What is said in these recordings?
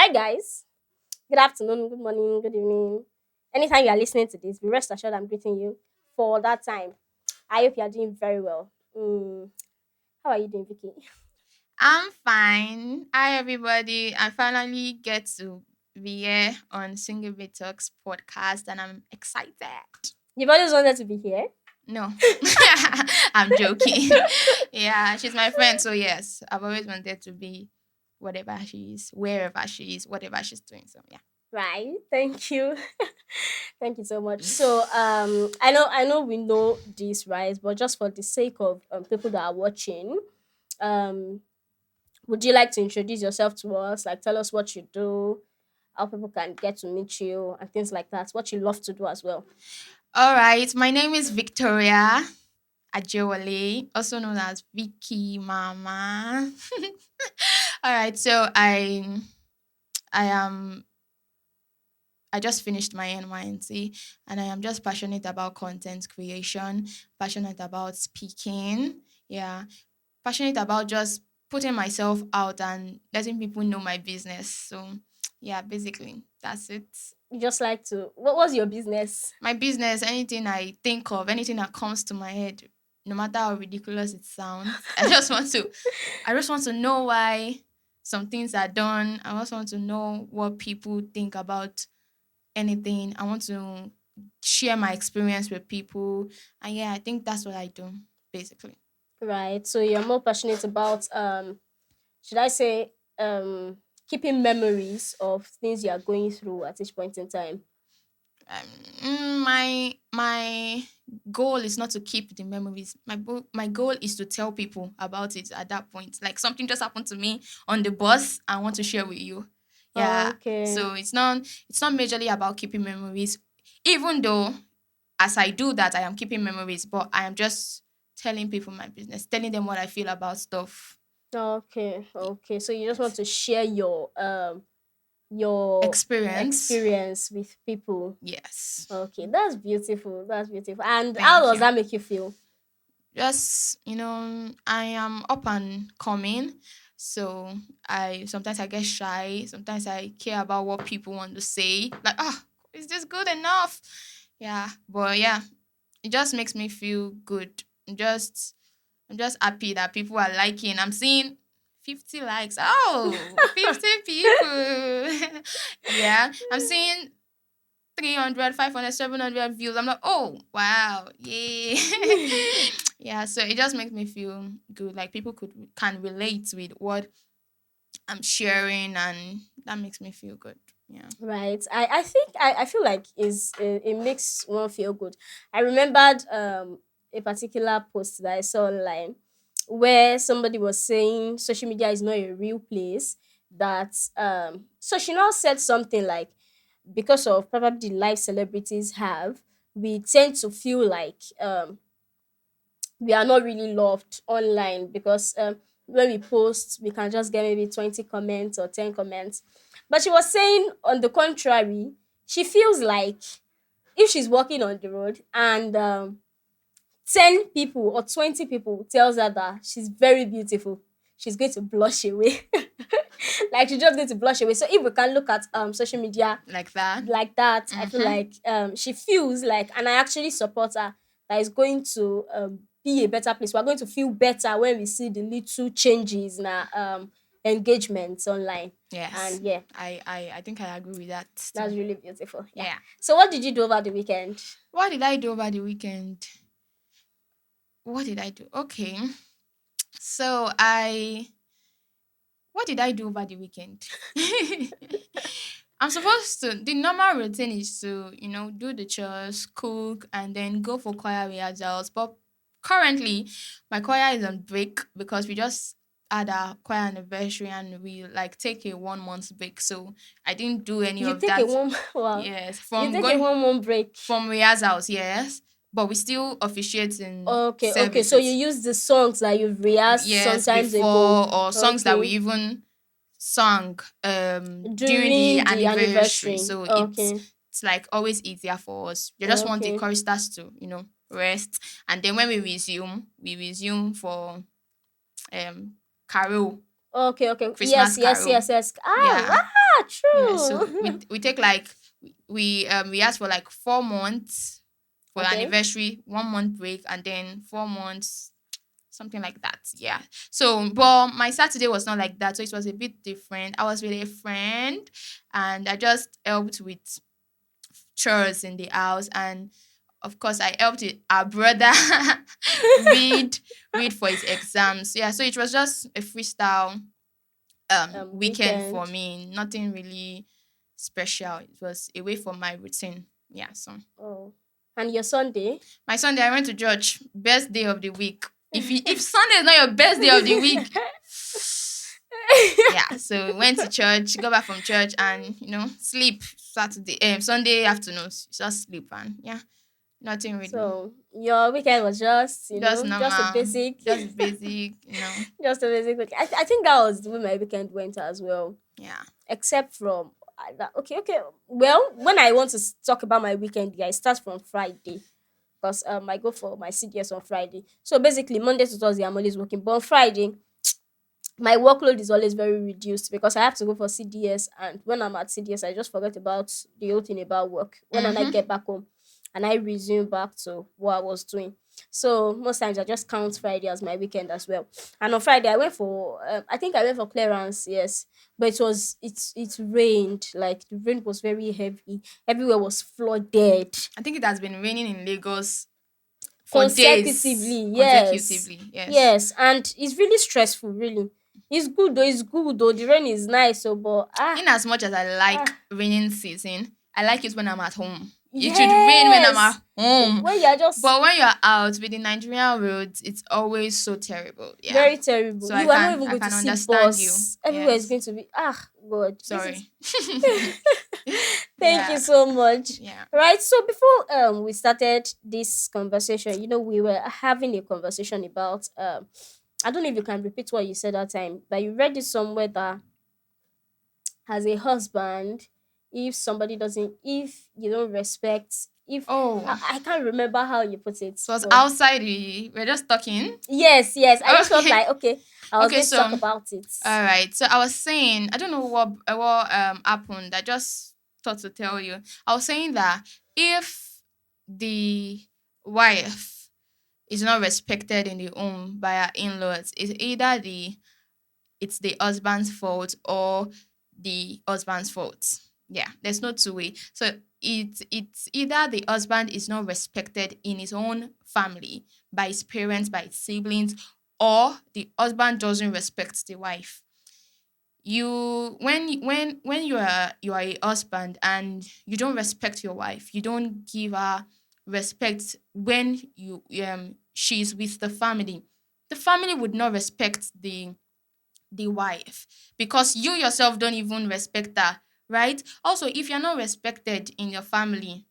Hi, guys. Good afternoon, good morning, good evening. Anytime you are listening to this, be rest assured I'm greeting you for that time. I hope you are doing very well. How are you doing, Vicky? I'm fine. Hi, everybody. I finally get to be here on Singinbee Talks podcast, and I'm excited. You've always wanted to be here. No, I'm joking. Yeah, she's my friend, so yes, I've always wanted to be whatever she is, wherever she is, whatever she's doing. So yeah. Right. Thank you. Thank you so much. I know we know this, right? But just for the sake of people that are watching, um, would you like to introduce yourself to us? Like, tell us what you do, how people can get to meet you, and things like that. What you love to do as well. All right. My name is Victoria Ajewale, also known as Vicky Mama. All right. So I am I just finished my NYNC and I am just passionate about content creation, passionate about speaking. Yeah, passionate about just putting myself out and letting people know my business. So, yeah, basically, that's it. You just like to. What was your business? My business, anything I think of, anything that comes to my head, no matter how ridiculous it sounds, I just want to know why some things are done. I just want to know what people think about anything. I want to share my experience with people. And yeah, I think that's what I do, basically. Right. So you're more passionate about should I say keeping memories of things you are going through at each point in time. My goal is not to keep the memories. My goal is to tell people about it at that point. Like something just happened to me on the bus. I want to share with you. Yeah. Okay. So it's not majorly about keeping memories, even though as I do that I am keeping memories, but I am just telling people my business, telling them what I feel about stuff. Okay. Okay. So you just want to share your Experience. experience with people. Yes. Okay, that's beautiful. That's beautiful. And how Thank does you. that make you feel? Just I am up and coming, so I sometimes I get shy, sometimes I care about what people want to say, like, is this good enough? Yeah, but yeah, it just makes me feel good. I'm just happy that people are liking. I'm seeing 50 likes. Oh, 50 people. Yeah, I'm seeing 300, 500, 700 views. I'm like, oh, wow. Yay. Yeah, so it just makes me feel good. Like people can relate with what I'm sharing, and that makes me feel good. Yeah. Right. I think I feel like it makes one feel good. I remembered a particular post that I saw online where somebody was saying social media is not a real place. That so she now said something like because of probably the life celebrities have, we tend to feel like we are not really loved online because when we post we can just get maybe 20 comments or 10 comments, but she was saying on the contrary, she feels like if she's walking on the road and 10 people or 20 people tells her that she's very beautiful, she's going to blush away. Like she's just going to blush away. So if we can look at social media Like that. like that, I feel Mm-hmm. like she feels like, and I actually support her, that is going to be a better place. We're going to feel better when we see the little changes in our engagements online. Yes. And yeah, I think I agree with that too. that's really beautiful. Yeah. Yeah. So what did you do over the weekend? What did I do over the weekend? What did I do? Okay. So I what did I do over the weekend? I'm supposed to, the normal routine is to, do the chores, cook, and then go for choir rehearsals. But currently, my choir is on break because we just had our choir anniversary and we like take a 1 month break. So I didn't do any You of take a that. one wow. Yes, You from take a going 1 month break. from rehearsals, yes. But we still officiate in Okay, okay. So you services. use the songs that you've rehearsed Yes, sometimes ago. before, or songs that we Okay. even sung during the During the anniversary. anniversary. So it's Okay. it's like always easier for us. You just want the Okay. choristers to, rest. And then when we resume for carol, Okay, okay. Christmas Yes, yes, carol. yes, yes. Ah, Yeah. Ah, Yeah, so we true. we take like we ask for like 4 months for the Okay. anniversary, 1 month break, and then 4 months, something like that. Yeah. So, but my Saturday was not like that, so it was a bit different. I was with a friend, and I just helped with chores in the house, and of course I helped our brother read read for his exams. Yeah, so it was just a freestyle weekend for Weekend. me. Nothing really special. It was away from my routine. Yeah, so Oh. And your Sunday? my Sunday I went to church. Best day of the week. If Sunday is not your best day of the week, yeah. So we went to church, got back from church, and sleep Saturday, Sunday afternoons. Just sleep, and yeah, nothing really. So your weekend was just, Just just a normal, basic, just basic. just a basic weekend. I think that was the way my weekend went as well. Yeah. Except from okay, okay. Well, when I want to talk about my weekend, yeah, I start from Friday because I go for my CDS on Friday. So basically, Monday to Thursday, I'm always working, but on Friday, my workload is always very reduced because I have to go for CDS, and when I'm at CDS, I just forget about the whole thing about work. When I Mm-hmm. get back home and I resume back to what I was doing. So most times I just count Friday as my weekend as well. And on Friday I went for I think I went for clearance, yes. But it rained. Like the rain was very heavy. Everywhere was flooded I think it has been raining in Lagos for days consecutively. Yes. consecutively. Yes. Yes. And it's really stressful, really. It's good though. The rain is nice, so but In as much as I like ah raining season, I like it when I'm at home. It should rain when I'm yes. at home. When you're just But when you're out with the Nigerian roads, it's always so terrible. Yeah. very terrible. So I You are not can even I going to can see understand you. bus. Everywhere is Yes. going to be God. This is Sorry. thank you Yeah. so much. Yeah. Right. So before we started this conversation, we were having a conversation about I don't know if you can repeat what you said that time, but you read it somewhere that as a husband, if you don't respect, if Oh, I can't remember how you put it, so I was but outside. We're just talking. yes, yes, I just felt Okay. like okay, I was Okay. going to So, talk about it. all right. So I was saying, I don't know what happened. I just thought to tell you. I was saying that if the wife is not respected in the home by her in-laws, it's the husband's fault or the husband's fault. Yeah, there's no two way. So it's either the husband is not respected in his own family by his parents, by his siblings, or the husband doesn't respect the wife. You when you are a husband and you don't respect your wife, you don't give her respect when you she's with the family would not respect the wife because you yourself don't even respect her, right? Also, if you're not respected in your family,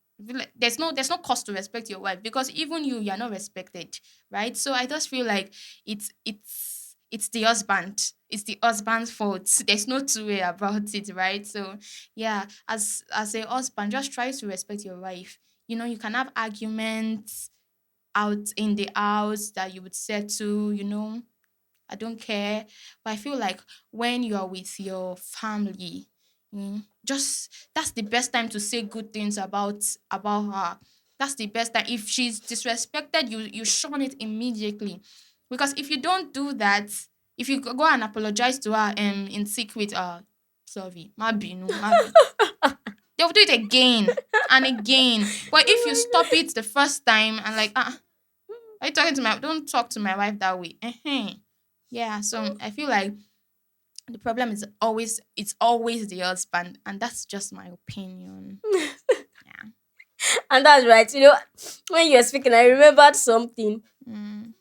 there's no cost to respect your wife because even you're not respected, right? So I just feel like it's the husband. It's the husband's fault. There's no two way about it, right? So yeah, as a husband, just try to respect your wife. You can have arguments out in the house that you would settle. I don't care. But I feel like when you are with your family, just that's the best time to say good things about her. That's the best time. If she's disrespected, you shun it immediately. Because if you don't do that, if you go and apologize to her in secret, sorry, mabi, they will do it again and again. But if you Oh stop it the first time and like, are you talking to my? Don't talk to my wife that way. Yeah, so I feel like the problem is it's always the husband, and that's just my opinion. my god. Yeah. And that's right. When you were speaking, I remembered something. Mm,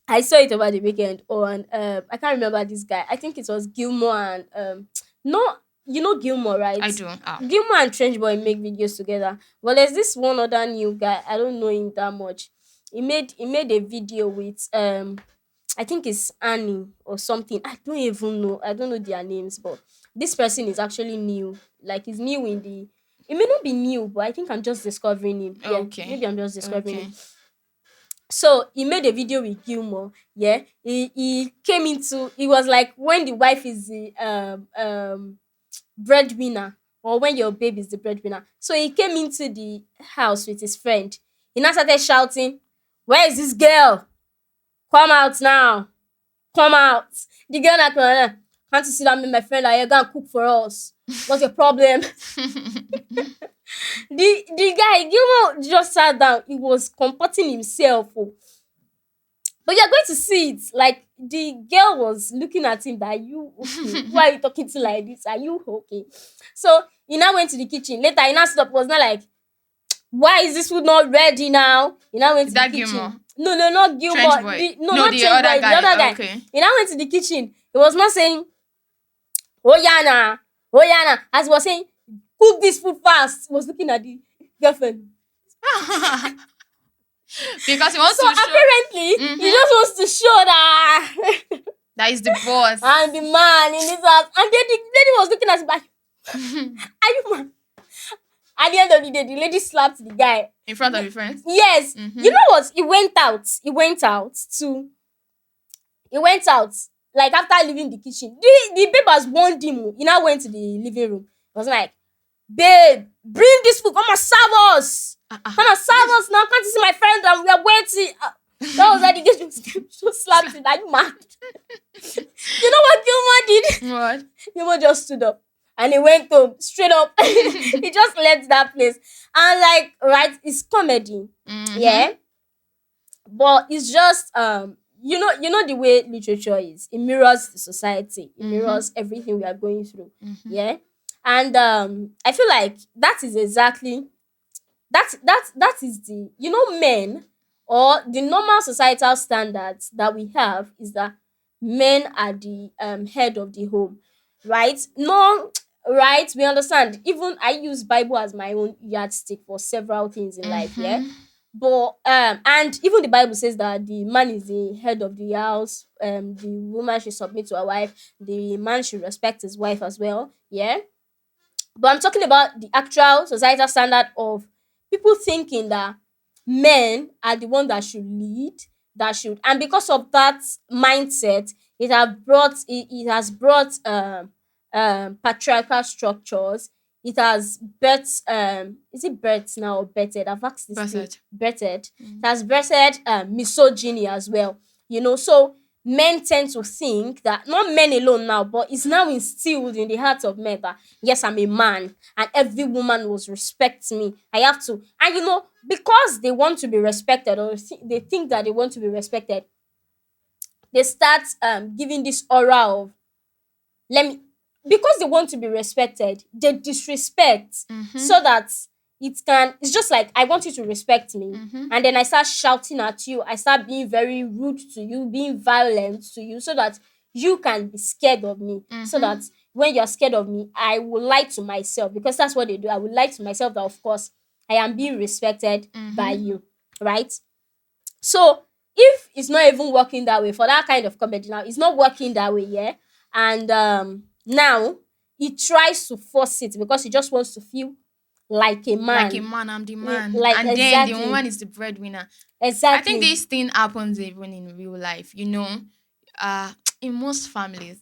I saw it over the weekend on I can't remember this guy. I think it was Gilmore and no, Gilmore, right? I do. Oh. Gilmore and Trench Boy make videos together. Well, there's this one other new guy. I don't know him that much. He made a video with I think it's Annie or something. I don't even know. I don't know their names, but this person is actually new. Like he's new in the. It may not be new, but I think I'm just discovering him. Yeah, Okay. maybe I'm just discovering him. Okay. So he made a video with Gilmore. Yeah, he came into. It was like when the wife is breadwinner, or when your babe is the breadwinner. So he came into the house with his friend. He now started shouting, "Where is this girl? Come out now. Come out." The girl now "Can't you see that me, my friend, are you gonna cook for us? What's your problem?" The guy, Gilmore, just sat down. He was comporting himself. Oh. But you're going to see it. Like the girl was looking at him that, "Are you okay? Why are you talking to like this? Are you okay?" So he now went to the kitchen. Later, he now stopped. Was not like, "Why is this food not ready now?" He now went Is to the that kitchen. Gilmore? No, no, not Trench Gilmore. boy. No, No, not the Change other Boy. The guy. other guy. Okay. He now went to the kitchen. He was not saying, "Oh Yana, oh Yana." As he was saying, "Cook this food fast." He was looking at the girlfriend. Because he wants So to show apparently, he Mhm. just wants to show that that he's the boss. I'm the man in this house. And then the lady was looking at him like, "Are you man?" At the end of the day, the lady slapped the guy. In front of your friends. Yes. You Mm-hmm. know what? He went out. He went out. Like after leaving the kitchen. The babe has warned him. Oh. He now went to the living room. He was like, "Babe, bring this food. Come and serve us. Uh-uh. Come and serve us now. Can't you see my friend and we are waiting?" That was why the girl just slapped him. Are you mad? You know what Gilmore did? What? Gilmore just stood up and he went home straight up. He just left that place. And like, right, it's comedy. Mm-hmm. Yeah. But it's just you know the way literature is. It mirrors the society. It Mm-hmm. mirrors everything we are going through. Mm-hmm. Yeah. And I feel like that is exactly that is the men, or the normal societal standards that we have is that men are the head of the home, right? No, right, we understand. Even I use Bible as my own yardstick for several things in life, yeah. Mm-hmm. But and even the Bible says that the man is the head of the house, the woman should submit to her wife, the man should respect his wife as well, yeah. But I'm talking about the actual societal standard of people thinking that men are the one that should lead, that should, and because of that mindset, it has brought patriarchal structures. It has birthed is it birthed now or bettered? I've asked this thing. Perfect. Bettered. It Mm. has birthed misogyny as well. So men tend to think that, not men alone now, but it's now instilled in the hearts of men that, yes, I'm a man and every woman must respect me. I have to. And because they want to be respected, or they think that they want to be respected, they start giving this aura of, let me, because they want to be respected, they disrespect, Mm-hmm. so that it's just like, I want you to respect me, Mm-hmm. and then I start shouting at you, I start being very rude to you, being violent to you, so that you can be scared of me, so Mm-hmm. that when you're scared of me, I will lie to myself, because that's what they do. I will lie to myself that, of course, I am being respected by Mm-hmm. you, right? So if it's not even working that way for that kind of comedy, now it's not working that way, yeah. And now he tries to force it because he just wants to feel like a Like a man. man, I'm the man. Like, And then the exactly. woman is the breadwinner. I think Exactly. this thing happens even in real life, uh in most families.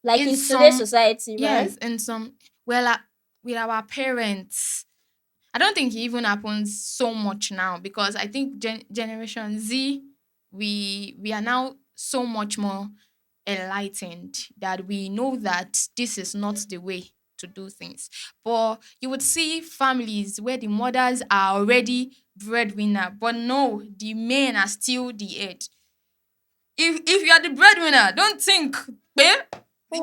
Like In in today's some society, right? yes, in some well with our parents. I don't think it even happens so much now because I think Generation Z, we are now so much more enlightened that we know that this is not the way to do things. But you would see families where the mothers are already breadwinner, but no, the men are still the head. If you are the breadwinner, don't think, babe,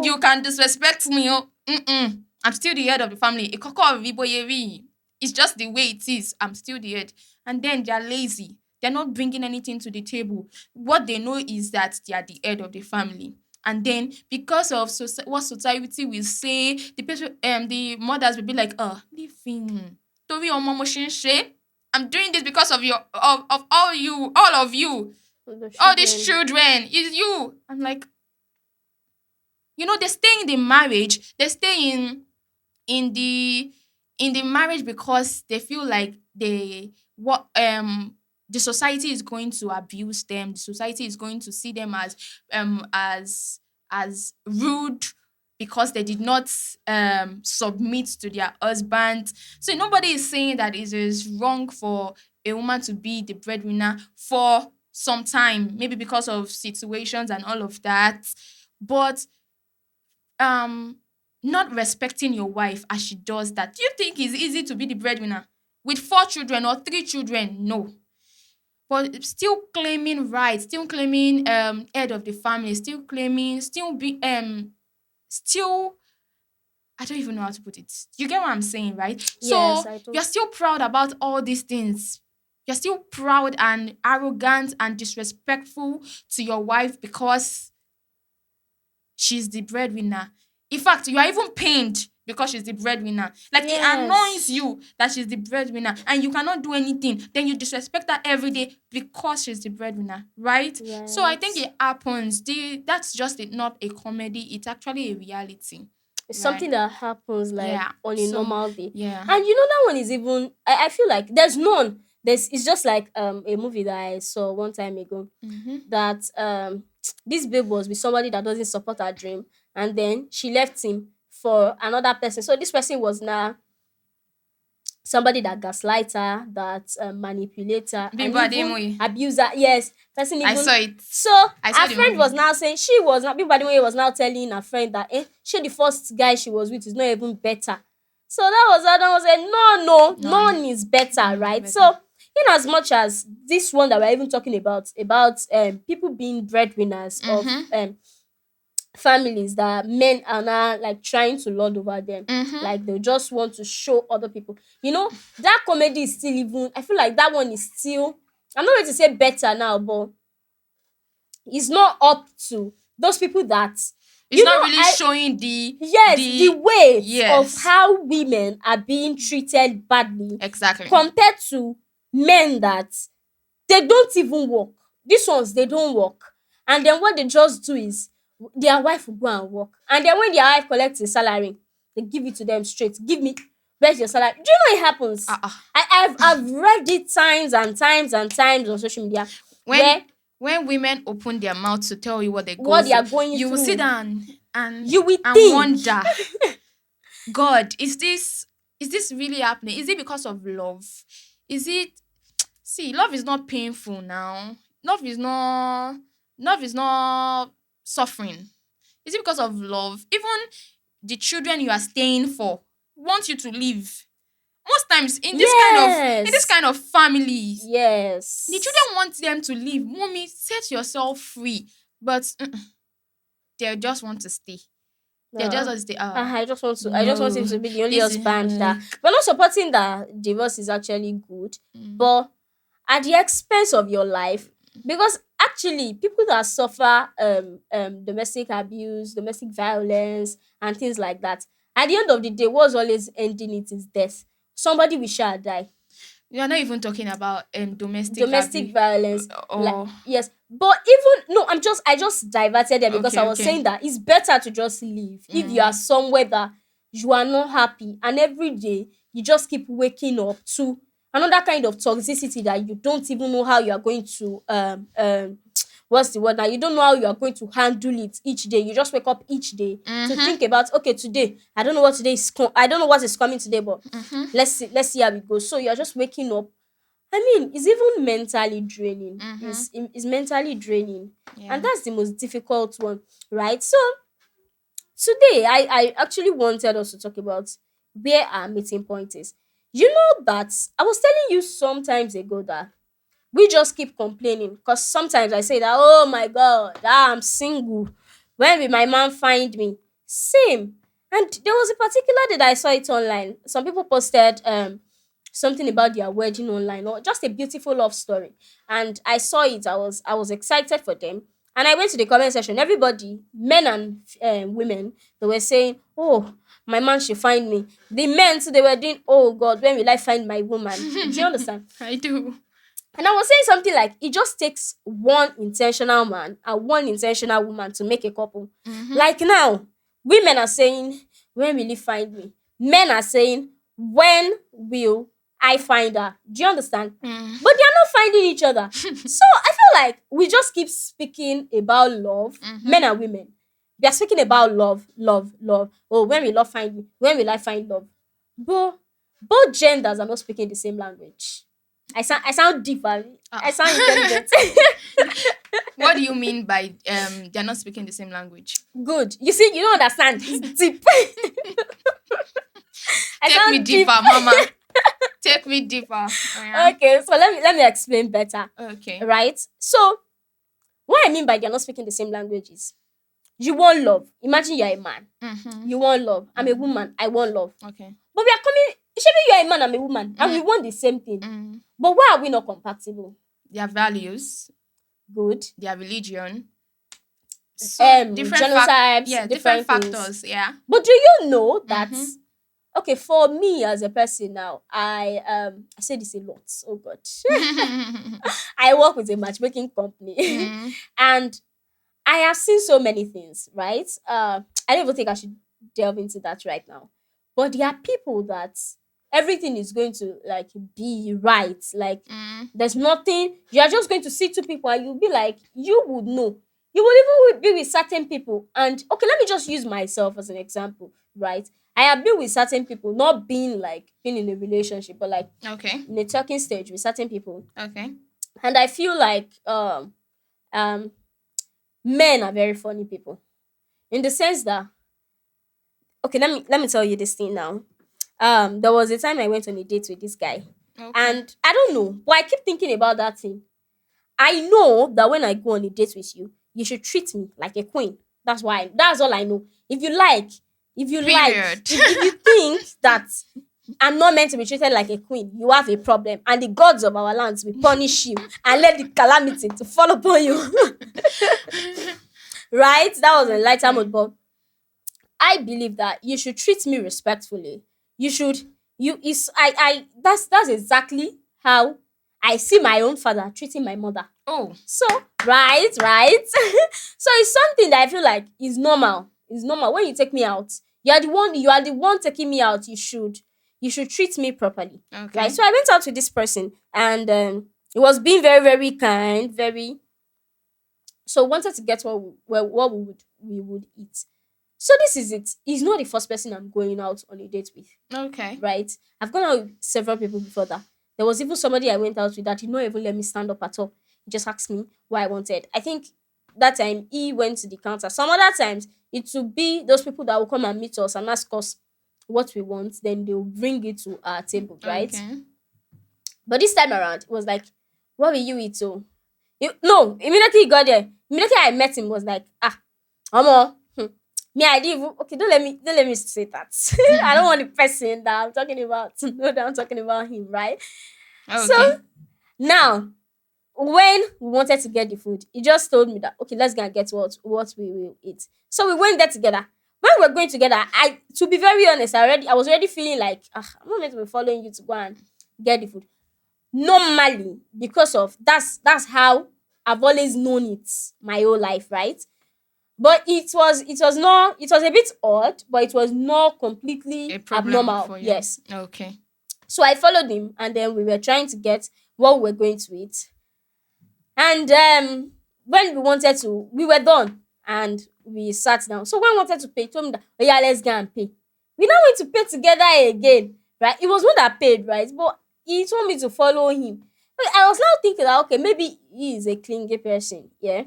you Oh, can disrespect me. Oh, mm-mm. I'm still the head of the family. Ikoko of Iboyevi. It's just the way it is. I'm still the head. And then they're lazy. They're not bringing anything to the table. What they know is that they are the head of the family. And then because of what society will say, the mothers will be like, oh, leave him. Torí ọmọ mo ṣe ń ṣe. I'm doing this because of all of you, the all these children. children, is you. I'm like, they stay in the marriage, they stay in the in the marriage because they feel like the society is going to abuse them, the society is going to see them as rude, because they did not submit to their husband. So nobody is saying that it is wrong for a woman to be the breadwinner for some time, maybe because of situations and all of that. But um not respecting your wife as she does that. Do you think it's easy to be the breadwinner with 4 children or 3 children? No. But still claiming rights, still claiming head of the family, still claiming, still, I don't even know how to put it. You get what I'm saying, right? Yes, So I do. you're still proud about all these things. You're still proud and arrogant and disrespectful to your wife because she's the breadwinner. In fact, you are even pained because she's the breadwinner. Like, it annoys Yes. you that she's the breadwinner and you cannot do anything. Then you disrespect her every day because she's the breadwinner, right? So I think Right. it happens. That's just not a comedy. It's actually a reality, It's right? something that happens like Yeah. on a So normal day. yeah. And that one is even I feel like there's none. There's It's just like a movie that I saw one time ago Mm-hmm. that this babe was with somebody that doesn't support her dream, and then she left him for another person. So this person was now somebody that gaslight her, that manipulate her, and Bimbo even Ademoye. abuse her. Yes, person I even. saw it. So I saw her the friend was movie. now saying she was not. Bimbo Ademoye was now telling her friend that she the first guy she was with is not even better. So that was that. I was like, no, None. none is better, None is right? better. So in as much as this one that we're even talking about people being breadwinners of Mm-hmm. families, that men are now like trying to lord over them, Mm-hmm. like they just want to show other people, that comedy is still, even I feel like that one is still, I'm not going to say better now, but it's not up to those people that It's not really I showing the yes, the the weight of yes. how women are being treated badly Exactly. compared to men that they don't even work. These ones, they don't work. And then what they just do is their wife will go and work. And then when their wife collects a salary, they give it to them straight. Give me, where's your salary? Do you know it happens? Uh-uh. I've read it times and times and times on social media when where when women open their mouth to tell you what they go what they through, are going you will sit through, down and you will and think. wonder, God, is this really happening? Is it because of love? Is it see, love is not painful now. Love is not love is not suffering. Is it because of love? Even the children you are staying for want you to leave. Most times in this Yes. kind of families, the children Yes. want them to leave. Mommy, set yourself free. But they just want to stay. They just Uh, want to stay. I just want him No. to be the only This is husband that we're not supporting that divorce is actually good, mm, but at the expense of your life. Because actually people that suffer domestic abuse, domestic violence and things like that, at the end of the day, what's always ending it is death. Somebody will shall die. we are not even talking about domestic Domestic abuse violence, like, or yes, but even no, I just diverted there because I okay, was okay. saying that it's better to just leave if you are Mm, somewhere that you are not happy, and every day you just keep waking up to another kind of toxicity that you don't even know how you are going to what's the word now, you don't know how you are going to handle it each day. You just wake up each day to mm-hmm, think about, okay, today I don't know what today is I don't know what is coming today, but mm-hmm, let's see how it goes. So you're just waking up. I mean, it's even mentally draining. mm-hmm. It's mentally draining. And Yeah. that's the most difficult one, right? So today I actually wanted us to talk about where our meeting point is. You know that I was telling you sometimes ago that we just keep complaining, because sometimes I say that, oh my god, I'm single. When will my man find me? Same. And there was a particular day that I saw it online. Some people posted something about their wedding online, or just a beautiful love story. And I saw it. I was excited for them. And I went to the comment section. Everybody, men and women, they were saying, "Oh, my man should find me." The men too, they were doing, "Oh God, when will I find my woman?" Do you understand? I do. And I was saying something like, it just takes one intentional man and one intentional woman to make a couple. Mm-hmm. Like now, women are saying, when will he find me? Men are saying, when will I find her? Do you understand? Mm. But they are not finding each other. So I feel like we just keep speaking about love, Mm-hmm. men and women. We are speaking about love, love, love. Oh, when will I find love? But both genders are not speaking the same language. I sound deep, I Ah. sound intelligent. What do you mean by they're not speaking the same language? Good. You see, you don't understand. It's deep. I Take me sound deep. deeper, mama. Take me deeper. Oh, yeah. Okay, so let me explain better. Okay. Right? So what I mean by they're not speaking the same languages, you want love. Imagine you're a man. Mm-hmm. You want love. I'm a Mm-hmm. woman. I want love. Okay. But we are coming. Maybe you're a man, I'm a woman, and we Mm, want the same thing. mm. But why are we not compatible? Their values, Good. their religion, so different Genotypes, yeah, different different things. factors. Yeah. But do you know that? Mm-hmm. Okay, for me as a person now, I say this a lot. Oh God, I work with a matchmaking company, Mm, and I have seen so many things. Right? I don't even think I should delve into that right now. But there are people that everything is going to like be right. Like mm. there's nothing. You are just going to see two people, and you'll be like, you would know. You would even be with certain people. And okay, let me just use myself as an example. Right? I have been with certain people, not being in a relationship, but like Okay. in a talking stage with certain people. Okay. And I feel like um men are very funny people. In the sense that, okay, let me tell you this thing now. There was a time I went on a date with this guy. Okay. And I don't know, but I keep thinking about that thing. I know that when I go on a date with you, you should treat me like a queen. That's all I know. If you like, Period. if you think that I'm not meant to be treated like a queen, you have a problem. And the gods of our lands will punish you and let the calamity to fall upon you. Right? That was a lighter Okay. mood, but I believe that you should treat me respectfully. You should you is I that's exactly how I see my own father treating my mother. Oh. So right. So it's something that I feel like is normal. It's normal. When you take me out, you are the one taking me out. You should treat me properly. Right. Okay. So I went out with this person, and he was being very, very kind, very, so wanted to get what we would eat. So this is it. He's not the first person I'm going out on a date with. Okay. Right? I've gone out with several people before that. There was even somebody I went out with that did not even let me stand up at all. He just asked me what I wanted. I think that time he went to the counter. Some other times it will be those people that will come and meet us and ask us what we want, then they'll bring it to our table, right? Okay. But this time around, it was like, what will you eat? So no, immediately he got there. Immediately I met him, was like, Omo, me, I didn't even, okay, don't let me say that. I don't want the person that I'm talking about to know that I'm talking about him, right? Okay. So now, when we wanted to get the food, he just told me that, okay, let's go and get what we will eat. So we went there together. When we were going together, to be very honest, I was already feeling like, I'm not meant to be following you to go and get the food. Normally, because of that's how I've always known it my whole life, right? But it was a bit odd, but it was not A completely problem abnormal. for you. Yes. Okay. So I followed him, and then we were trying to get what we were going to eat. And when we were done, and we sat down. So when we wanted to pay, he told me that, oh yeah, let's go and pay. We now went to pay together again, right? It was not that paid, right? But he told me to follow him. But I was now thinking that, okay, maybe he is a clingy person, yeah.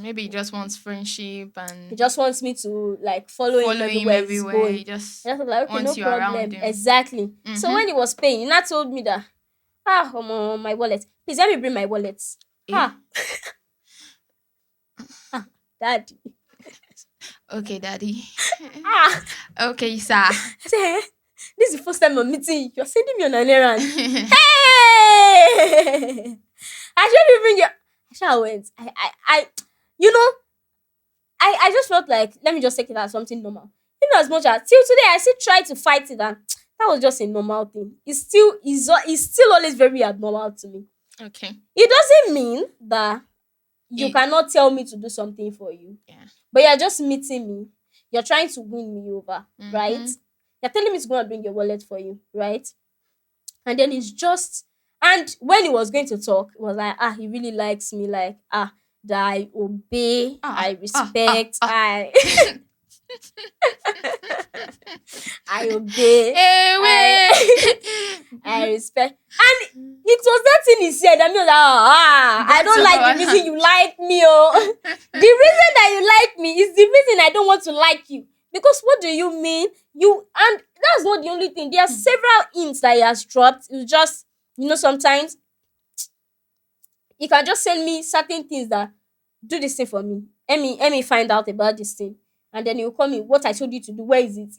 Maybe he just wants friendship He and just wants me to like follow him follow him everywhere he's everywhere. going. He just And I was like, okay, no wants you around problem. him. Exactly. So Mm-hmm. when he was paying, he now told me that, my wallet. Please let me bring my wallet. Eh? Ah, daddy. Okay, daddy. Ah, Okay, sir. I said, this is the first time I'm meeting you. You're sending me on an errand. Hey! I shouldn't bring your. I shall went. You know, I just felt like, let me just take it as something normal. As much as till today I still try to fight it, and that was just a normal thing. It's still always very abnormal to me. Okay. It doesn't mean that you Eh, cannot tell me to do something for you, yeah. but you're just meeting me. You're trying to win me over, right? Mm-hmm. You're telling me to go and bring your wallet for you, right? And then it's just, and when he was going to talk, it was like, he really likes me, like, that I obey, Ah, I ah, ah, respect, ah. I I obey, I Away. I respect. And it was that thing he said. I mean, like, I That's don't your like the power. reason you like me. Oh, the reason that you like me is the reason I don't want to like you. Because what do you mean? You and that's not the only thing. There are several hints that he has dropped. It's just sometimes you can just send me certain things that do this thing for me. Let me find out about this thing, and then you call me. What I told you to do. Where is it?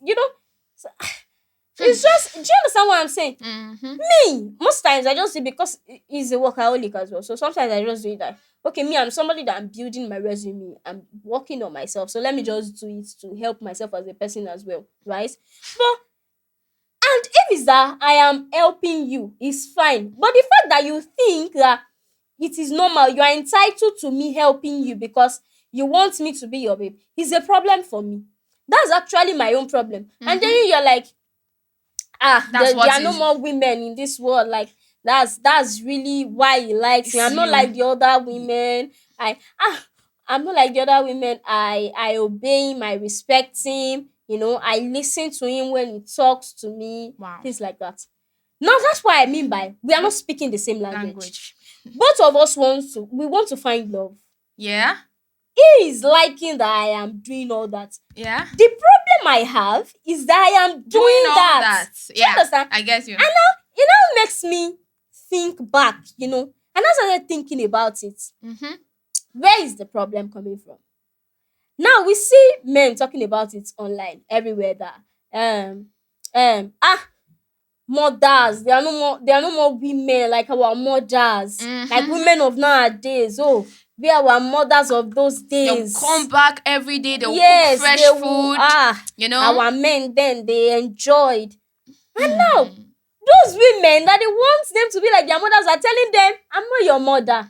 So, it's just. Do you understand what I'm saying? Mm-hmm. Me, most times I just do because he's a workaholic as well. So sometimes I just do it that okay, me, I'm somebody that I'm building my resume. I'm working on myself. So let me just do it to help myself as a person as well. Right? But and if it's that I am helping you, it's fine. But the fact that you think that it is normal, you are entitled to me helping you because you want me to be your babe, is a problem for me. That's actually my own problem. And Mm-hmm. then you're like, That's there what are no is more women in this world. Like that's really why he likes me. it's I'm not you. like the other women. I'm not like the other women. I obey him, I respect him, I listen to him when he talks to me, Wow. things like that. Now that's what I mean by we are not speaking the same language. Language. Both of us want to find love. Yeah. He is liking that I am doing all that. Yeah. The problem I have is that I am Doing doing all that. that. Do you Yeah. understand? I get you. And now it now makes me think back, and I started thinking about it. Mm-hmm. Where is the problem coming from? Now we see men talking about it online everywhere that um um ah mothers, there are no more women like our mothers, like Mm-hmm. women of nowadays. Oh, we are our mothers of those They'll come days. back every day. They'll cook Yes, they fresh will. food. You know. Our men then they enjoyed. And now Hmm. those women that they want them to be like their mothers are telling them, I'm not your mother.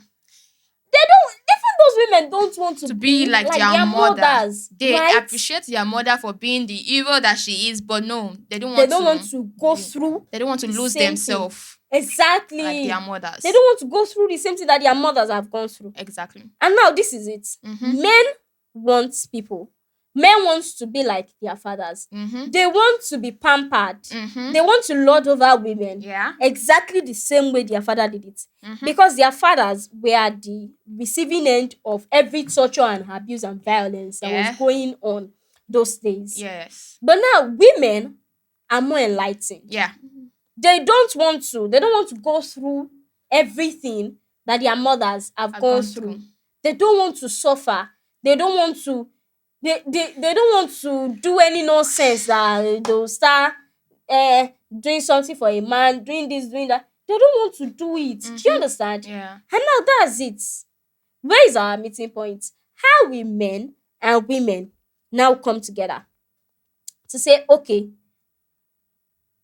They don't, even those women don't want to To be be like like their their mother. mothers, They right? appreciate their mother for being the evil that she is, but no, they don't They want don't want to to go be. through They don't want to the lose same thing. themselves like their Exactly. They mothers. don't want to go through the same thing that their mothers have gone through. Exactly. And now this is it. Mm-hmm. Men want people. Men want to be like their fathers. Mm-hmm. They want to be pampered. Mm-hmm. They want to lord over women Yeah. exactly the same way their father did it. Mm-hmm. Because their fathers were the receiving end of every torture and abuse and violence that was Yeah. going on those days. Yes. But now women are more enlightened. Yeah. They don't want to go through everything that their mothers have I've gone gone through. through. They don't want to suffer. They don't want to they don't want to do any nonsense that they'll start doing something for a man, doing this, doing that. They don't want to do it. Do you Mm-hmm. understand? Yeah. And now that's it. Where is our meeting point? How will men and women now come together to say, okay,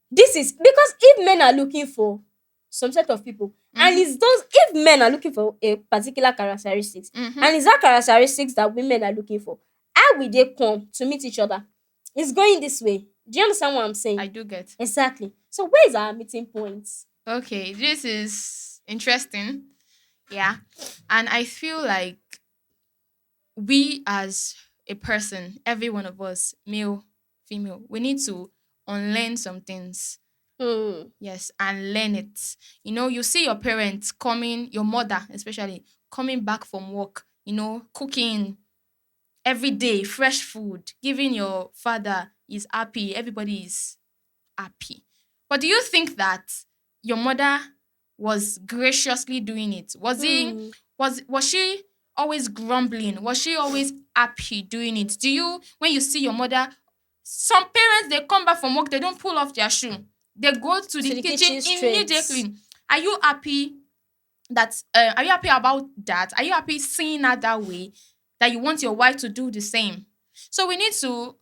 this is because if men are looking for some set of people, and Mm-hmm. it's those if men are looking for a particular characteristics, Mm-hmm. and it's that characteristics that women are looking for, how will they come to meet each other? It's going this way. Do you understand what I'm saying? I do get. Exactly. So where is our meeting point? Okay, this is interesting. Yeah. And I feel like we as a person, every one of us, male, female, we need to unlearn some things. Hmm. Yes, and learn it. You see your parents coming, your mother especially, coming back from work, cooking every day, fresh food, giving your father is happy, everybody is happy. But do you think that your mother was graciously doing it? Hmm. Was she always grumbling? Was she always happy doing it? Do you when you see your mother, some parents they come back from work, they don't pull off their shoe. They go to To the the kitchen kitchen straight. immediately. Are you happy are you happy about that? Are you happy seeing her that way? That you want your wife to do the same? So we need to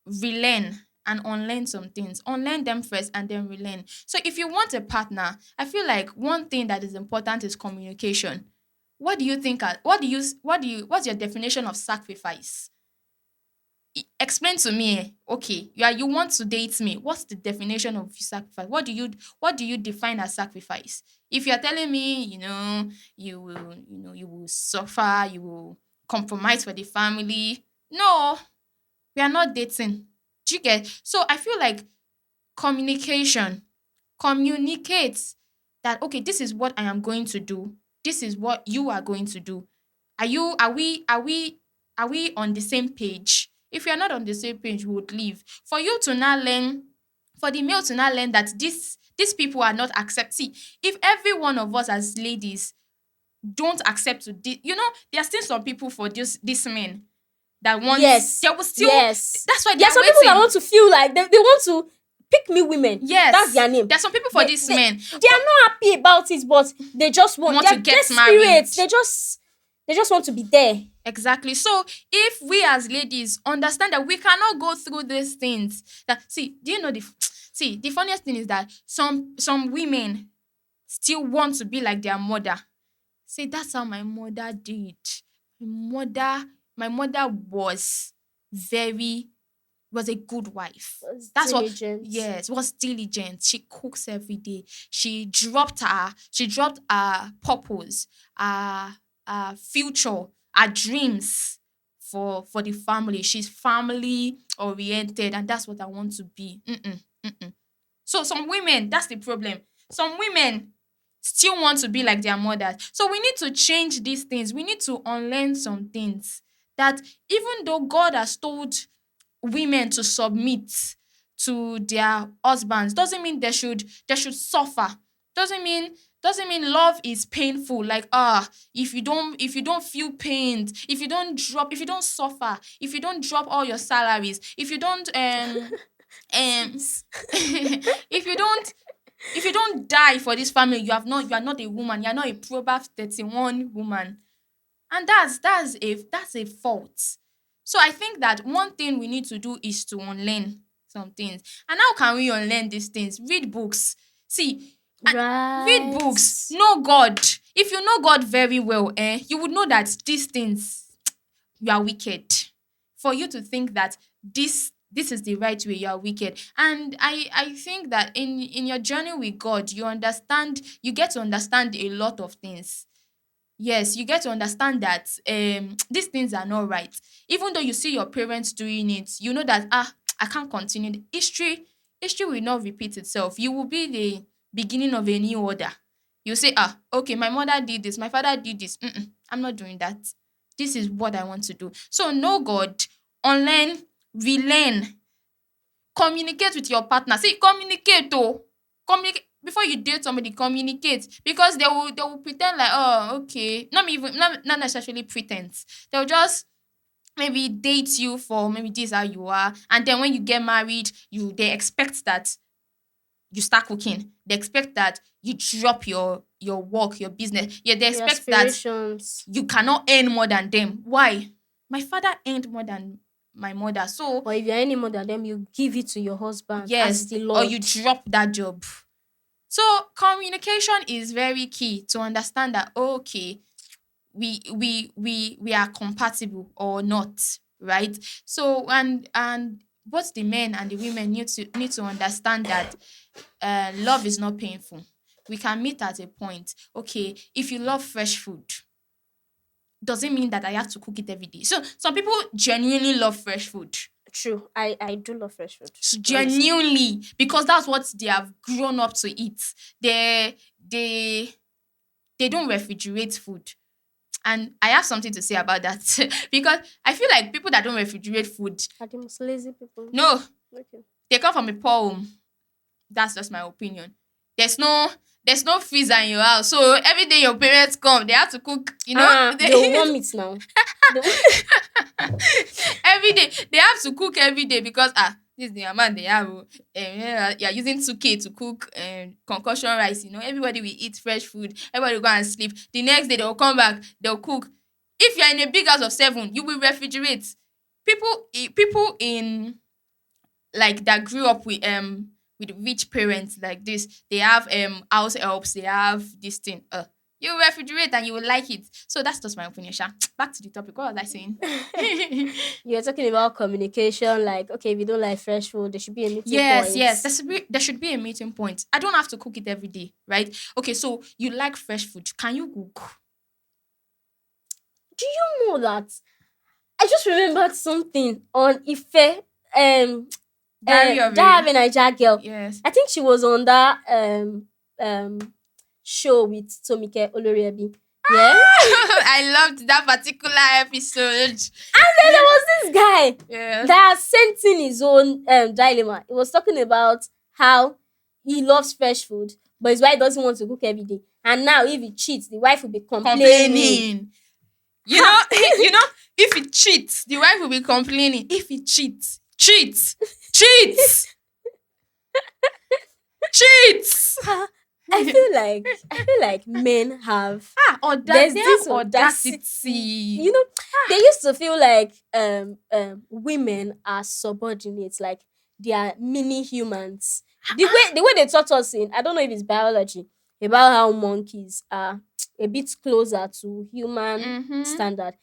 relearn and unlearn some things. Unlearn them first and then relearn. So if you want a partner, I feel like one thing that is important is communication. What do you think? What's your definition of sacrifice? explain to me, okay, you want to date me, what's the definition of sacrifice? What do you define as sacrifice? If you're telling me, you will suffer, you will compromise for the family, no, we are not dating. Do you get? So I feel like communication, communicate that, okay, this is what I am going to do, this is what you are going to do. Are we on the same page? If we are not on the same page, we would leave. For you to now learn, for the male to now learn that these people are not accept. See, if every one of us as ladies don't accept to there are still some people for this men that want, Yes. they will still, Yes. that's why they There are are some people that waiting. want to feel like they want to pick me women. That's Yes, their name. there are some people for They, these they, men they are not happy about it, but they just want, want they to are get married. desperate. They just want to be there. Exactly. So if we as ladies understand that we cannot go through these things, that, see, do you know see, the funniest thing is that some women still want to be like their mother. Say, that's how my mother did. My mother, my mother very was a good wife. Was That's what, diligent. yes, was diligent. She cooks every day. She dropped her purpose, her future, her dreams for the family. She's family oriented, and that's what I want to be. Mm-mm. So some women, that's the problem. Some women still want to be like their mothers. So we need to change these things. We need to unlearn some things, that even though God has told women to submit to their husbands, doesn't mean they should suffer. Doesn't mean love is painful. Like, if you don't feel pain, if you don't suffer, if you don't drop all your salaries, if you don't Sis. if you don't die for this family, you are not a woman, you are not a Proverbs 31 woman. And that's a fault. So I think that one thing we need to do is to unlearn some things. And how can we unlearn these things? Read books. See, read Right. books. Know God. If you know God very well, you would know that these things, you are wicked. For you to think that this is the right way, you are wicked. And I think that in your journey with God, you get to understand a lot of things. Yes, you get to understand that these things are not right. Even though you see your parents doing it, you know that, I can't continue. History will not repeat itself. You will be the beginning of a new order. You say, okay, my mother did this, my father did this. I'm not doing that. This is what I want to do. So know God, unlearn, relearn, communicate with your partner. See, communicate, oh. Communicate before you date somebody, communicate. Because they will pretend like, oh, okay. Not necessarily pretense. They'll just maybe date you for maybe this how you are. And then when you get married, they expect that you start cooking. They expect that you drop your work, your business. Yeah, they Your expect that aspirations. you cannot earn more than them. Why? My father earned more than my mother. So Or if you're any more than them, you give it to your husband as yes, the or Lord. you drop that job. So communication is very key to understand that, okay, we are compatible or not, right? So and both the men and the women need to understand that love is not painful. We can meet at a point. Okay, if you love fresh food, doesn't mean that I have to cook it every day. So some people genuinely love fresh food. True. I do love fresh food. Honestly. Genuinely, because that's what they have grown up to eat. They they they don't refrigerate food. And I have something to say about that. Because I feel like people that don't refrigerate food, Are the most lazy people? no, Okay. they come from a poor home. That's just my opinion. There's no freezer in your house, so every day your parents come, they have to cook, They'll warm it now. They'll- every day they have to cook every day, because this is the amount they have. You're using 2K to cook concussion rice. Everybody will eat fresh food, everybody will go and sleep. The next day they'll come back, they'll cook. If you're in a big house of 7, you will refrigerate. People in, like, that grew up with rich parents like this, they have house helps, they have this thing. You refrigerate and you will like it. So that's just my opinion, Sha. Back to the topic. What was I saying? You're talking about communication, like, okay, if you don't like fresh food, there should be a meeting Yes, point. yes. There should be a meeting point. I don't have to cook it every day, right? Okay, so you like fresh food. Can you cook? Do you know that? I just remembered something on Ife, um, Diary of that a Naija girl. yes. I think she was on that um show with Tomike Oloriebi. Yeah. I loved that particular episode. And then there was this guy Yeah. that sent in his own dilemma. He was talking about how he loves fresh food, but his wife doesn't want to cook every day. And now if he cheats, the wife will be complaining. Complaining. You know, you know, if he cheats, the wife will be complaining. If he cheats, cheats. I feel like men have there's They this have audacity. you know, they used to feel like women are subordinates, like they are mini humans. The way they taught us in, I don't know if it's biology, about how monkeys are a bit closer to human Mm-hmm. standard.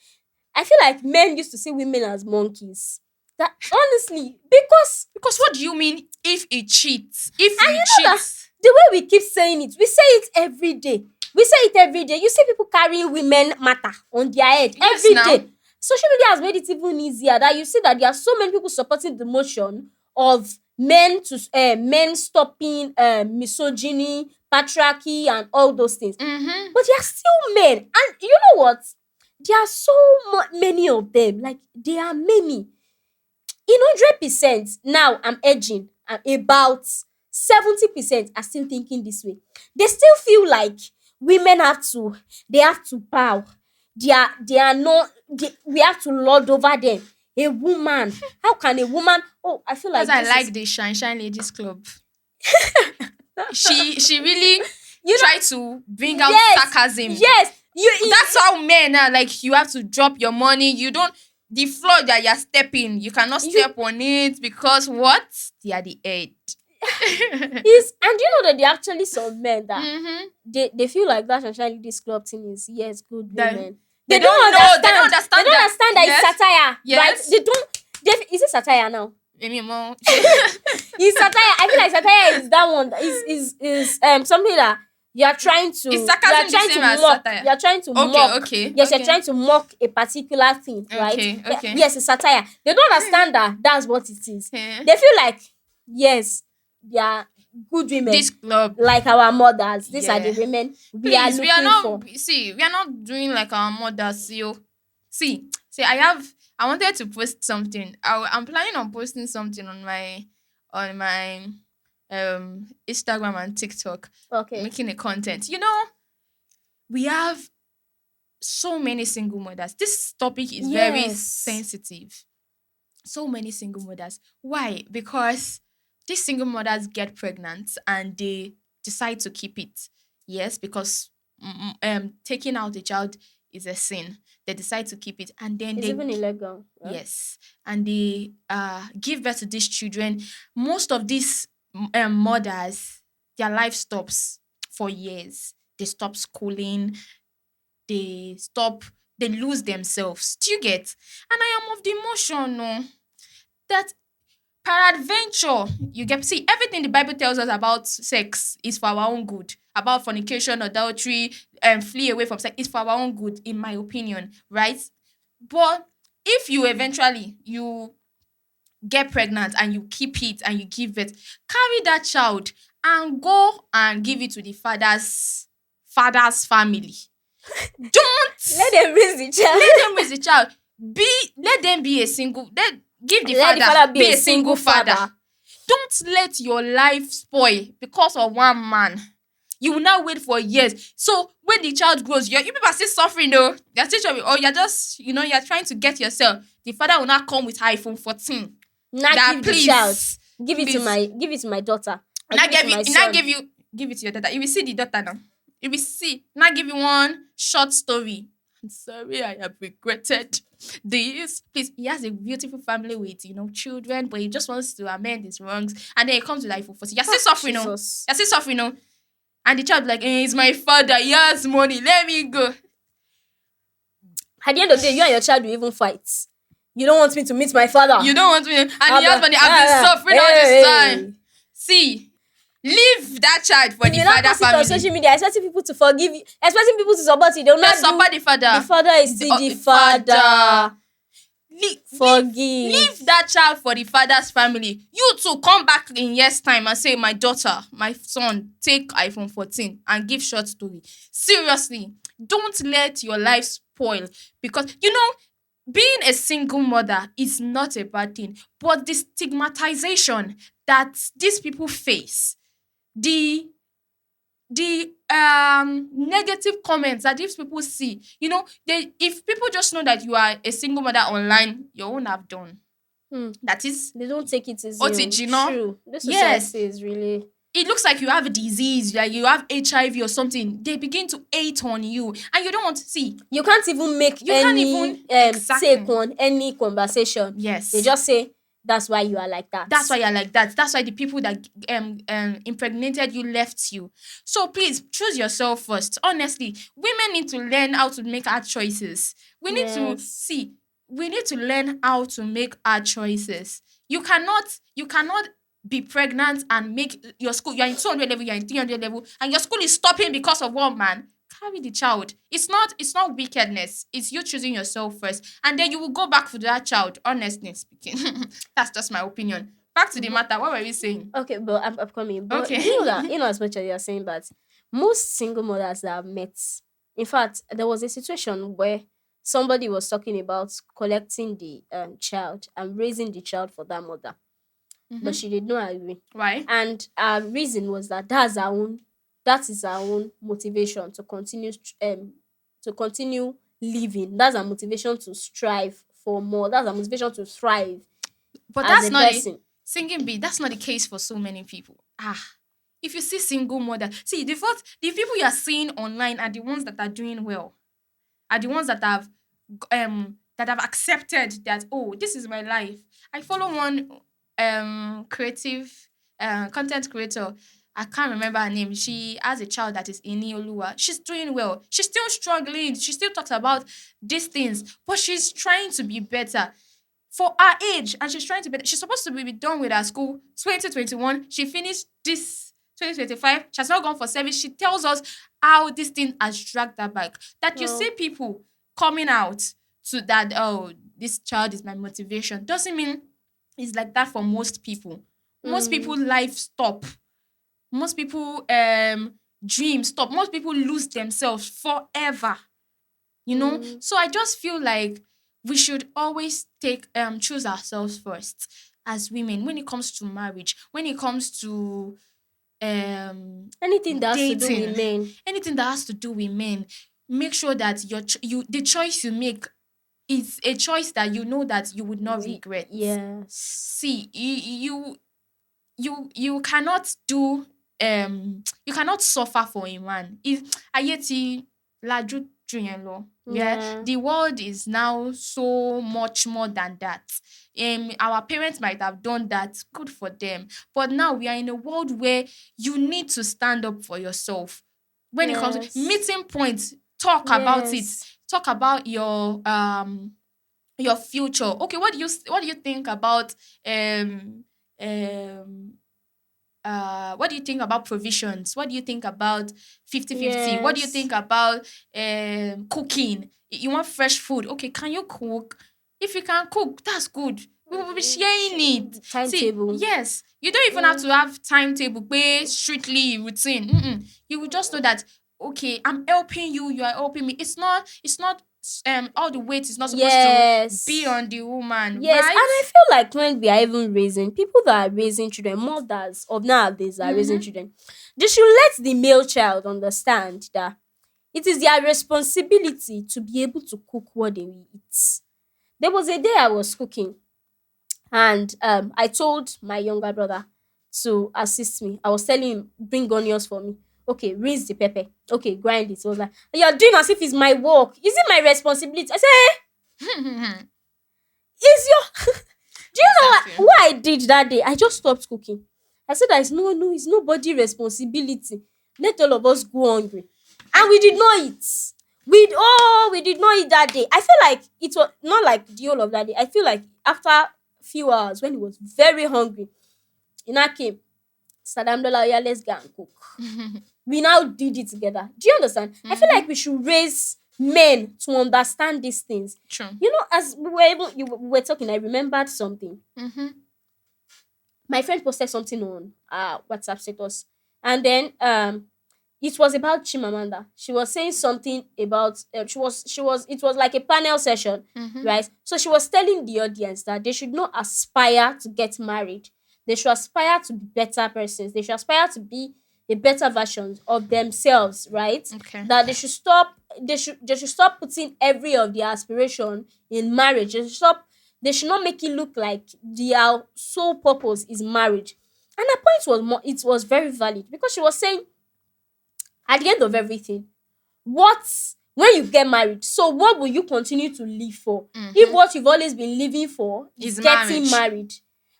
I feel like men used to see women as monkeys. That honestly, because What do you mean if he cheats? If And you you know that cheat, the way we keep saying it, we say it every day. We say it every day. You see people carrying women matter on their head Yes, every now. day. Social media has made it even easier that you see that there are so many people supporting the motion of men stopping misogyny, patriarchy, and all those things. Mm-hmm. But they are still men, and you know what? There are so many of them. Like there are many. In 100%, now I'm edging. About 70% are still thinking this way. They still feel like women they have to bow. They are not. We have to lord over them. A woman, how can a woman? Oh, I feel like Because I this like is, the Shine Ladies Club. She really you know. tried to bring out Yes, sarcasm. yes. You That's how men are. Like, you have to drop your money. You don't, the floor that you're stepping, you cannot You- step on it because what? They are the head. is, and you know that there are actually some men that Mm-hmm. they feel like that actually this club thing is, yes, good That- women. They don't know. They don't understand. They don't understand that Yes. it's satire, Yes. right? They don't. Is it satire now? Anymore. It's satire. I feel like satire is that one that is something that you are trying to. Is sarcasm the same as mock. satire? You are trying to Okay, mock. okay, Yes, okay. you're trying to mock a particular thing, right? Okay, okay. Yes, it's satire. They don't understand that that's what it is. Yeah. They feel like, yes, they are good women, This club. like our mothers. These are the Yeah. women we are Please, looking we are not. for. See, we are not doing like our mothers. You see. I wanted to post something. I'm planning on posting something on my Instagram and TikTok, Okay. making a content. You know, we have so many single mothers. This topic is very Yes. sensitive. So many single mothers. Why? Because these single mothers get pregnant and they decide to keep it. Yes, because taking out a child is a sin. They decide to keep it, and then It's they even illegal. Right? yes, and they give birth to these children. Most of these mothers, their life stops for years. They stop schooling. They stop. They lose themselves. Do you get? And I am of the emotion, no, that peradventure you get, see, everything the Bible tells us about sex is for our own good, about fornication, adultery, and flee away from sex is for our own good, in my opinion, right? But if you eventually you get pregnant and you keep it and you give birth, carry that child and go and give it to the father's family. Don't Let them raise the child. let them raise the child. Let them be a single. Give the Let father be a single father. Don't let your life spoil because of one man. You will now wait for years. So when the child grows, you people are still suffering though. You're still suffering, or you're just, you're trying to get yourself. The father will not come with iPhone 14. Now That give please, the child. Give it please. to my daughter. Or Now give it to my son. give it to your daughter. You will see the daughter now. You will see. Now give you one short story. I'm sorry, I have regretted this. Please, he has a beautiful family with children, but he just wants to amend his wrongs, and then he comes with iPhone 14. You're still suffering, no? Jesus. You're still suffering, no? And the child be like, he's my father, he has money, let me go. At the end of the day, you and your child will even fight. You don't want me to meet my father. You don't want me, and I'll he has be money. like, I've been suffering all this time. hey. See, leave that child for If the you not father post it on family. social media, expecting people to forgive you, expecting people to support you, they'll They not support do. the father. The father is still the father. Forgive. Leave that child for the father's family. You too, come back in years' time and say, my daughter, my son, take iPhone 14 and give short story. Seriously, don't let your life spoil. Because, being a single mother is not a bad thing. But the stigmatization that these people face, the negative comments that these people see, they if people just know that you are a single mother online, you won't have done. That is They don't take it easy. Otijino. True. This Yes. society is really. It looks like you have a disease, like you have HIV or something. They begin to hate on you, and you don't want to see. You can't even make You can't any even exactly. take on any conversation. Yes. They just say that's why you are like that. That's why you're like that. That's why the people that impregnated you left you. So please choose yourself first. Honestly, women need to learn how to make hard choices. We need to see. We need to learn how to make hard choices. You cannot be pregnant and make your school. You're in 200 level. You're in 300 level, and your school is stopping because of one man. Carry the child. It's not wickedness. It's you choosing yourself first, and then you will go back for that child. Honestly speaking, that's just my opinion. Back to the matter. What were we saying? Okay, but I'm coming. But Okay. you know that, as much as you're saying that, most single mothers that I've met, in fact, there was a situation where somebody was talking about collecting the child and raising the child for that mother, but she did not agree. Why? And her reason was that that is her own motivation to continue living. That's her motivation to strive for more. That's her motivation to thrive But as that's a not person. Singinbee. That's not the case for so many people. If you see single mother, see the people you are seeing online are the ones that are doing well, are the ones that have accepted that, oh, this is my life. I follow one creative content creator. I can't remember her name. She has a child that is Inioluwa. She's doing well. She's still struggling. She still talks about these things, but she's trying to be better for her age, and she's trying to be. She's supposed to be done with her school 2021. She finished this 2025. She has not gone for service. She tells us how this thing has dragged her back. That you Well, see people coming out to that, oh, this child is my motivation, doesn't mean it's like that for most people. Most people life stop. Most people dream stop. Most people lose themselves forever. So I just feel like we should always choose ourselves first as women when it comes to marriage, when it comes to anything that has to do dating, with men. anything that has to do with men. Make sure that the choice you make is a choice that you know that you would not regret. Yes. See, you cannot do you cannot suffer for a man. If ayeti laju ju yen lo. Yeah, the world is now so much more than that. Our parents might have done that, good for them. But now we are in a world where you need to stand up for yourself. When it comes to meeting points, talk about it. Talk about your future. Okay, what do you think about what do you think about provisions? What do you think about 50-50? What do you think about cooking? You want fresh food. Okay, can you cook? If you can cook, that's good. We will be sharing it. Timetable. See, yes. You don't even have to have timetable, strictly routine. You will just know that, okay, I'm helping you, you are helping me. It's not all the weight is not supposed to be on the woman. Yes, right? and I feel like when we are even raising people that are raising children, mothers of nowadays that are raising children, they should let the male child understand that it is their responsibility to be able to cook what they will eat. There was a day I was cooking, and I told my younger brother to assist me. I was telling him, bring onions for me. Okay, rinse the pepper. Okay, grind it. He was like, you're doing as if it's my work. Is it my responsibility? I said, is your do you know what I did that day? I just stopped cooking. I said that it's no, it's nobody responsibility. let all of us go hungry. And we did not eat. We did not eat that day. I feel like it was not like the whole of that day. I feel like after few hours, when he was very hungry, he now came. Sadam Dola, yeah, let's go and cook. We now did it together. Do you understand? I feel like we should raise men to understand these things. True. You know, as we were talking, I remembered something. My friend posted something on WhatsApp status, and then it was about Chimamanda. She was saying something about she was it was like a panel session, right? So she was telling the audience that they should not aspire to get married. They should aspire to be better persons. They should aspire to be a better version of themselves, right? Okay. That they should stop putting every of their aspiration in marriage. They should not make it look like their sole purpose is marriage. And her point was it was very valid, because she was saying, at the end of everything, what when you get married, so what will you continue to live for if what you've always been living for is Is getting marriage. married?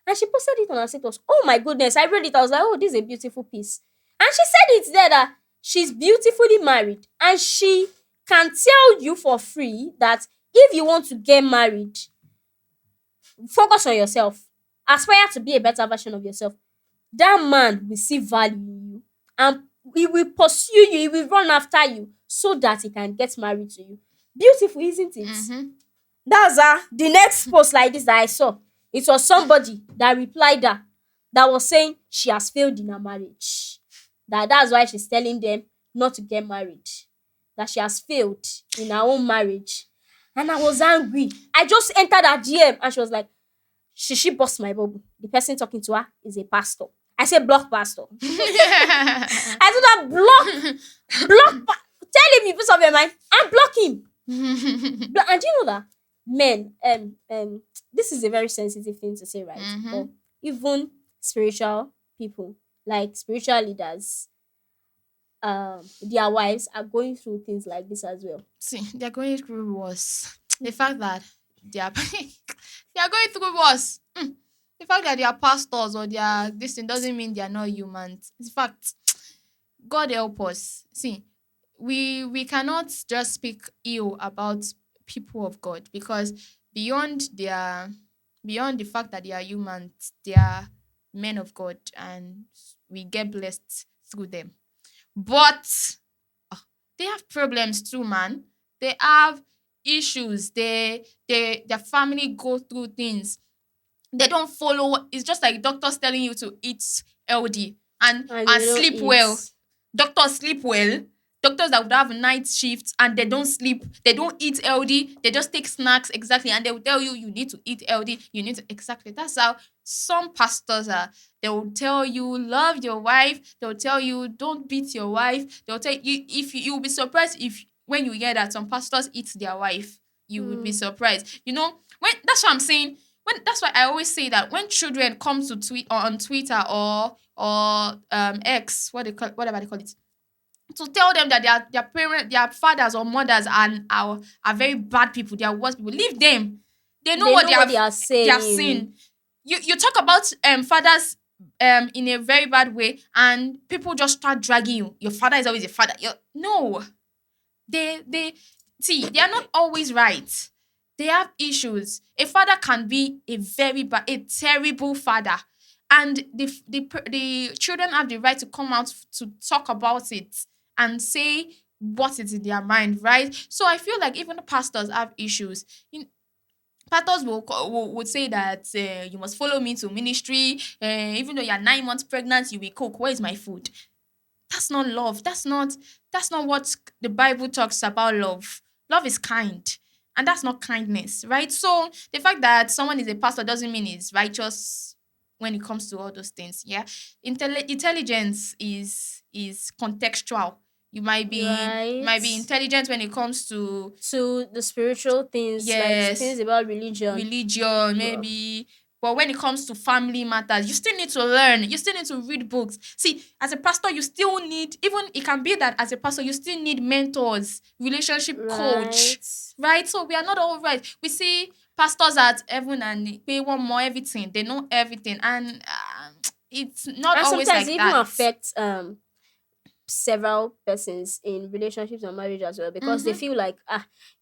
And she posted it on her status. Oh my goodness, I read it. I was like, oh, this is a beautiful piece. And she said it there that she's beautifully married, and she can tell you for free that if you want to get married, focus on yourself, aspire to be a better version of yourself. That man will see value in you, and he will pursue you, he will run after you so that he can get married to you. Beautiful, isn't it? That's the next post like this that I saw. It was somebody that replied that was saying she has failed in her marriage. That's why she's telling them not to get married. That she has failed in her own marriage. And I was angry. I just entered her DM and she was like, she bust my bubble. The person talking to her is a pastor. I said, block pastor. I told her, tell him you put of your mind and block him. And do you know that men, this is a very sensitive thing to say, right? But even spiritual people, like spiritual leaders, their wives are going through things like this as well. See, they're going through worse. The fact that they are they are going through worse. The fact that they are pastors or they are this thing doesn't mean they are not humans. In fact, God help us. See, we cannot just speak ill about people of God, because beyond their beyond the fact that they are humans, they are men of God, and we get blessed through them. But they have problems too, man. They have issues. Their family go through things. They don't follow. It's just like doctors telling you to eat healthy And and they don't sleep eat. well. Doctors sleep well. Doctors that would have night shifts and they don't sleep, they don't eat healthy, they just take snacks, exactly, and they will tell you you need to eat healthy, you need to, exactly. That's how some pastors are. They will tell you love your wife, they'll tell you don't beat your wife, they'll tell you, if you will be surprised if when you hear that some pastors eat their wife, you would be surprised. You know, when that's what I'm saying. When that's why I always say that when children come to tweet or on Twitter or X, whatever they call it, to tell them that their parents, their fathers or mothers are very bad people, they are worse people. Leave them. They know They what know what they are they have saying. seen. You talk about fathers in a very bad way, and people just start dragging you. Your father is always a father. No, they see, they are not always right. They have issues. A father can be a terrible father, and the children have the right to come out to talk about it and say what is in their mind, right? So I feel like even the pastors have issues. Pastors would say that you must follow me to ministry. Even though you're 9 months pregnant, you will cook. Where is my food? That's not love. That's not what the Bible talks about love. Love is kind. And that's not kindness, right? So the fact that someone is a pastor doesn't mean he's righteous when it comes to all those things. Yeah. Intelligence is contextual. You might be Right? intelligent when it comes to, To the spiritual things, like yes, things about religion. religion, Well, maybe. But when it comes to family matters, you still need to learn. You still need to read books. See, as a pastor, you still need, even it can be that as a pastor, you still need mentors, relationship coach, right. right? So we are not all right. We see pastors at heaven and they want more everything. They know everything. And it's not And always sometimes like it even that. affects several persons in relationships and marriage as well, because they Mm-hmm. feel like,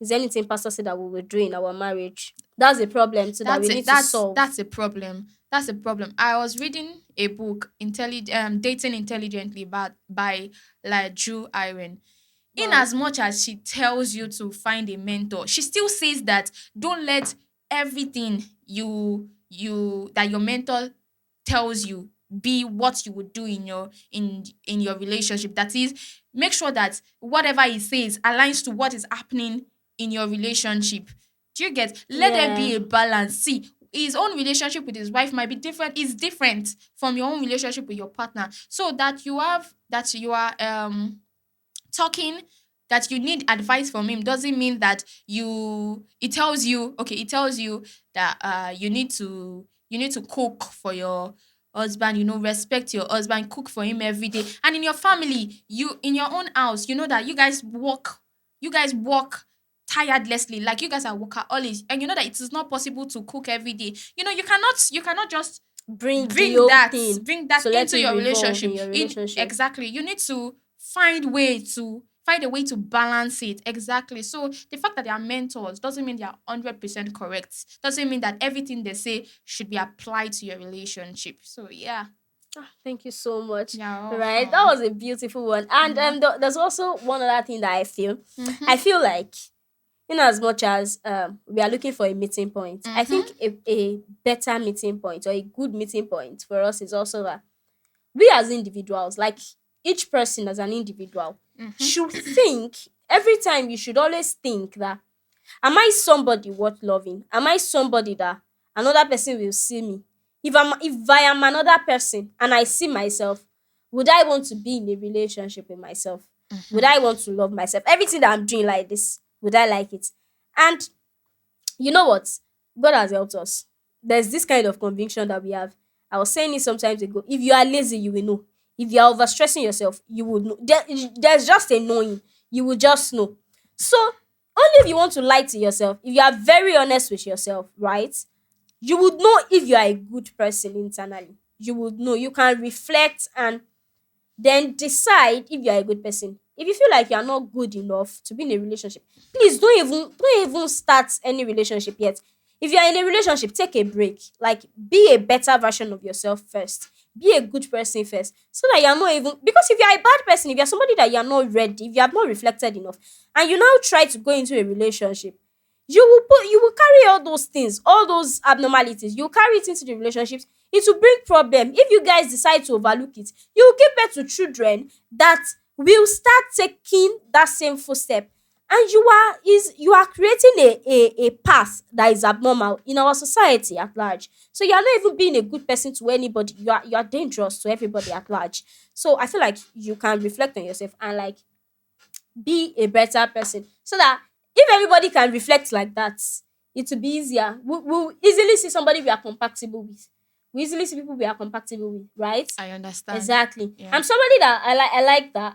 is there anything pastor said that we will do in our marriage? That's a problem too that we That's need it. to That's solve. that's a problem. That's a problem. I was reading a book, Dating Intelligently, by like Drew Iron. In Wow. as much as she tells you to find a mentor, she still says that don't let everything you that your mentor tells you be what you would do in your relationship. That is, make sure that whatever he says aligns to what is happening in your relationship. Do you get? Let there Yeah. be a balance. See, his own relationship with his wife might be different, is different from your own relationship with your partner. So that you are talking, that you need advice from him, doesn't mean that it tells you that you need to cook for your husband, respect your husband, cook for him every day. And in your family, you in your own house, you know that you guys work tirelessly, like you guys are workaholics, and you know that it is not possible to cook every day. You cannot just Bring the whole thing. bring that So let into it your revolve in relationship. your In relationship. exactly, you need to find a way to balance it. Exactly. So the fact that they are mentors doesn't mean they are 100% correct, doesn't mean that everything they say should be applied to your relationship. So yeah. Thank you so much. Yeah. Right, that Welcome. was a beautiful one. And Yeah. there's also one other thing that I feel. Mm-hmm. I feel like, in as much as we are looking for a meeting point, I Mm-hmm. think a better meeting point or a good meeting point for us is also that we as individuals, like each person as an individual, Mm-hmm. should think every time. You should always think that, am I somebody worth loving? Am I somebody that another person will see me? If I am another person and I see myself, would I want to be in a relationship with myself? Would Mm-hmm. I want to love myself? Everything that I'm doing like this, would I like it? And you know what? God has helped us. There's this kind of conviction that we have. I was saying it sometimes ago. If you are lazy, you will know. If you are overstressing yourself, you would know. There's just a knowing. You will just know. So only if you want to lie to yourself, if you are very honest with yourself, right? You would know if you are a good person internally. You would know. You can reflect and then decide if you are a good person. If you feel like you are not good enough to be in a relationship, please don't even start any relationship yet. If you are in a relationship, take a break. Like, be a better version of yourself first. Be a good person first. So that you are not even, because if you are a bad person, if you are somebody that you are not ready, if you have not reflected enough, and you now try to go into a relationship, you will carry all those things, all those abnormalities, you carry it into the relationships. It will bring problem. If you guys decide to overlook it, you will give birth to children that will start taking that same footstep. And you are creating a path that is abnormal in our society at large. So you are not even being a good person to anybody. You are dangerous to everybody at large. So I feel like you can reflect on yourself and, like, be a better person, so that if everybody can reflect like that, it will be easier. We'll easily see somebody we are compatible with. We easily see people we are compatible with, right? I understand. Exactly. Yeah. I'm somebody that I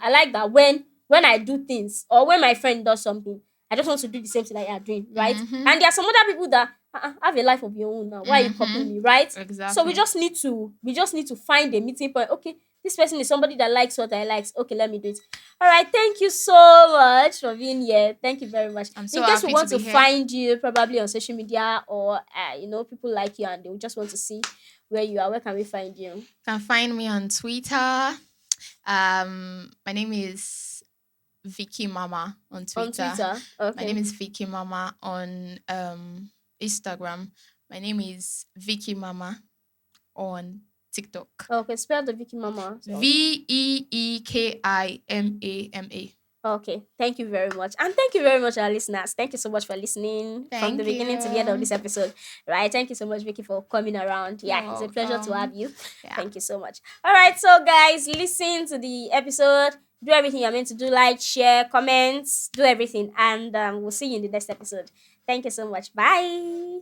like that when I do things, or when my friend does something, I just want to do the same thing that you are doing, right? Mm-hmm. And there are some other people that have a life of your own now. Why are you copying Mm-hmm. me, right? So we Exactly. just need to find a meeting point. Okay, this person is somebody that likes what I like. Okay, let me do it. All right, thank you so much for being here. Thank you very much. I'm so In case we happy to want be to here. find you, probably on social media, or people like you and they will just want to see where you are, where can we find you? You can find me on Twitter. My name is Vicky Mama on On Twitter. Twitter. My name Okay. is Vicky Mama on Instagram. My name is Vicky Mama on TikTok. Okay, spell the Vicky Mama. So, VEEKIMAMA. okay, thank you very much. And thank you very much, our listeners. Thank you so much for listening from the Thank beginning to the end of you. this episode. Right. Thank you so much, Vicky, for coming around. You're Yeah, it's a pleasure to have welcome. you. Yeah. Thank you so much. All right, so guys, listen to the episode. Do everything you're meant to do, like, share, comments, do everything. And we'll see you in the next episode. Thank you so much. Bye.